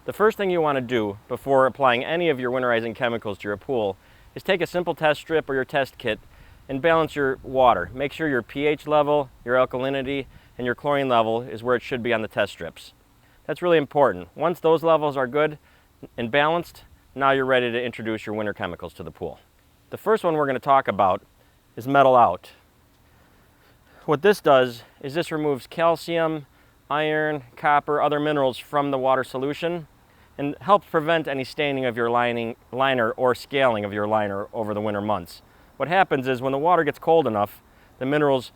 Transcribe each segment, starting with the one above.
The first thing you want to do before applying any of your winterizing chemicals to your pool is take a simple test strip or your test kit and balance your water. Make sure your pH level, your alkalinity, and your chlorine level is where it should be on the test strips. That's really important. Once those levels are good and balanced, now you're ready to introduce your winter chemicals to the pool. The first one we're going to talk about is Metal Out. What this does is this removes calcium, iron, copper, other minerals from the water solution and helps prevent any staining of your liner or scaling of your liner over the winter months. What happens is when the water gets cold enough, the minerals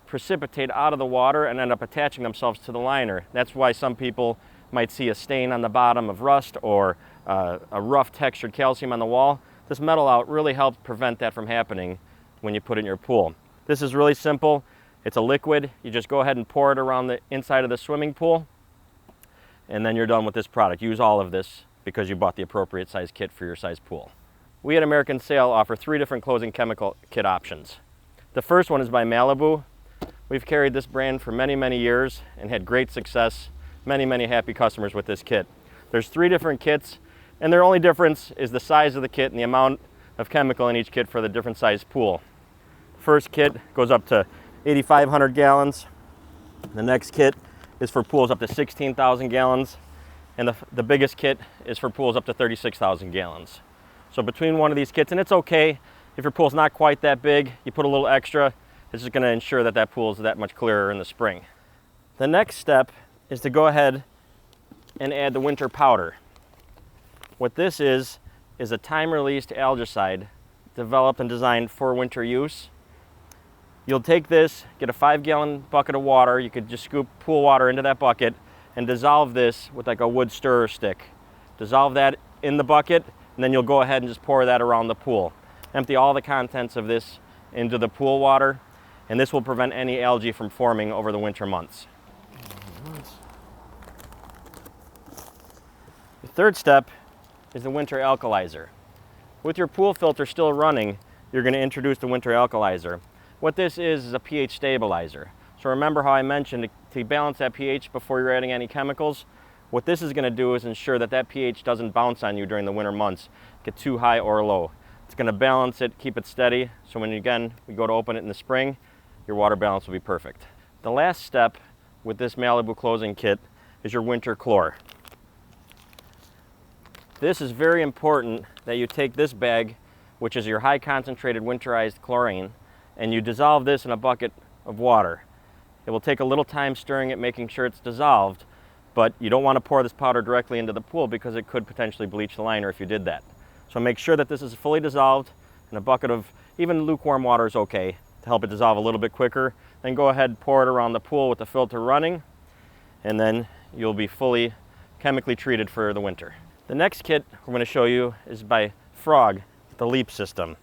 precipitate out of the water and end up attaching themselves to the liner. That's why some people might see a stain on the bottom of rust or a rough textured calcium on the wall. This Metal Out really helps prevent that from happening when you put it in your pool. This is really simple. It's a liquid. You just go ahead and pour it around the inside of the swimming pool, and then you're done with this product. Use all of this because you bought the appropriate size kit for your size pool. We at American Sail offer 3 different closing chemical kit options. The first one is by Malibu. We've carried this brand for many, many years and had great success, many happy customers with this kit. There's 3 different kits, and their only difference is the size of the kit and the amount of chemical in each kit for the different size pool. The first kit goes up to 8,500 gallons. The next kit is for pools up to 16,000 gallons, and the biggest kit is for pools up to 36,000 gallons. So between one of these kits, and it's okay if your pool's not quite that big, you put a little extra. It's just going to ensure that that pool is that much clearer in the spring. The next step is to go ahead and add the winter powder. What this is a time-released algaecide developed and designed for winter use. You'll take this, get a 5-gallon bucket of water. You could just scoop pool water into that bucket and dissolve this with like a wood stirrer stick. Dissolve that in the bucket, and then you'll go ahead and just pour that around the pool. Empty all the contents of this into the pool water, and this will prevent any algae from forming over the winter months. The third step is the Winter Alkalizer. With your pool filter still running, you're going to introduce the Winter Alkalizer. What this is a pH stabilizer. So remember how I mentioned to balance that pH before you're adding any chemicals? What this is going to do is ensure that that pH doesn't bounce on you during the winter months, get too high or low. It's going to balance it, keep it steady, so when again we go to open it in the spring, your water balance will be perfect. The last step with this Malibu closing kit is your Winter Chlor. This is very important that you take this bag, which is your high concentrated winterized chlorine, and you dissolve this in a bucket of water. It will take a little time stirring it, making sure it's dissolved, but you don't want to pour this powder directly into the pool because it could potentially bleach the liner if you did that. So make sure that this is fully dissolved in a bucket of, even lukewarm water is okay to help it dissolve a little bit quicker. Then go ahead and pour it around the pool with the filter running, and then you'll be fully chemically treated for the winter. The next kit we're going to show you is by FROG, the Leap system.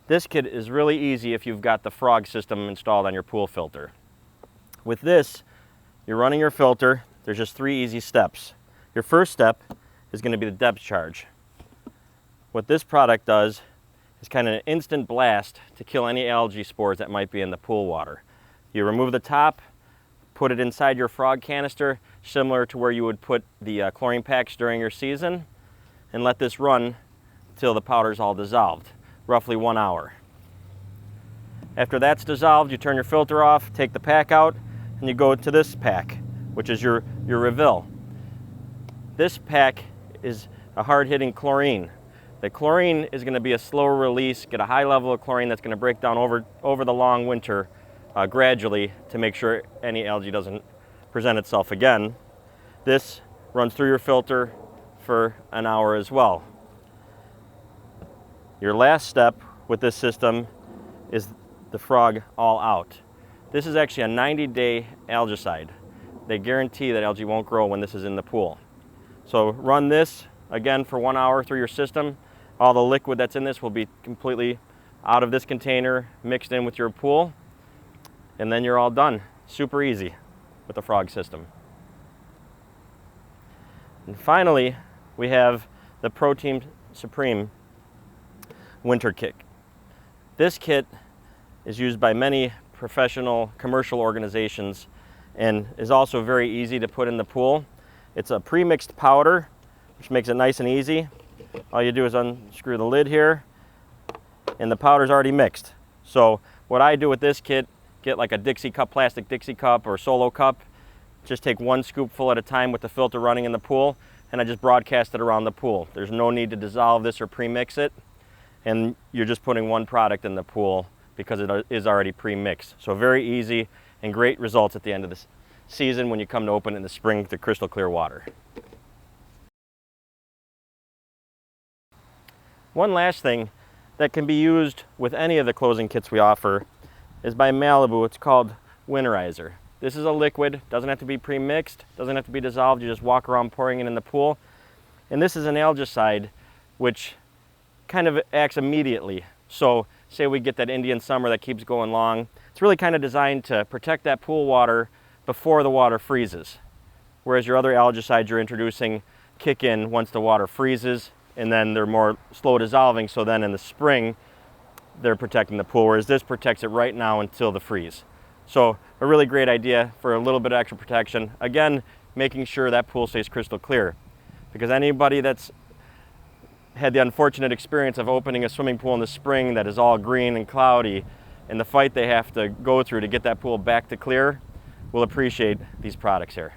This kit is really easy if you've got the FROG system installed on your pool filter. With this, you're running your filter. There's just 3 easy steps. Your first step is going to be the depth charge. What this product does is kind of an instant blast to kill any algae spores that might be in the pool water. You remove the top, put it inside your FROG canister, similar to where you would put the chlorine packs during your season, and let this run until the powder's all dissolved, roughly 1 hour. After that's dissolved, you turn your filter off, take the pack out, and you go to this pack, which is your Reville. This pack is a hard-hitting chlorine. The chlorine is going to be a slower release, get a high level of chlorine that's going to break down over the long winter gradually to make sure any algae doesn't present itself again. This runs through your filter for an hour as well. Your last step with this system is the FROG All Out. This is actually a 90-day algaecide. They guarantee that algae won't grow when this is in the pool. So run this again for 1 hour through your system. All the liquid that's in this will be completely out of this container, mixed in with your pool, and then you're all done. Super easy with the FROG system. And finally, we have the Protein Supreme Winter Kit. This kit is used by many professional commercial organizations and is also very easy to put in the pool. It's a pre-mixed powder, which makes it nice and easy. All you do is unscrew the lid here, and the powder's already mixed. So what I do with this kit, get like a Dixie cup, plastic Dixie cup or Solo cup, just take 1 scoopful at a time with the filter running in the pool, and I just broadcast it around the pool. There's no need to dissolve this or pre-mix it, and you're just putting 1 product in the pool because it is already pre-mixed. So very easy and great results at the end of the season when you come to open it in the spring to crystal clear water. One last thing that can be used with any of the closing kits we offer is by Malibu. It's called Winterizer. This is a liquid, doesn't have to be pre-mixed, doesn't have to be dissolved, you just walk around pouring it in the pool. And this is an algaecide which kind of acts immediately. So say we get that Indian summer that keeps going long, it's really kind of designed to protect that pool water before the water freezes. Whereas your other algaecides you're introducing kick in once the water freezes, and then they're more slow dissolving, so then in the spring they're protecting the pool, whereas this protects it right now until the freeze. So a really great idea for a little bit of extra protection. Again, making sure that pool stays crystal clear, because anybody that's had the unfortunate experience of opening a swimming pool in the spring that is all green and cloudy, and the fight they have to go through to get that pool back to clear, will appreciate these products here.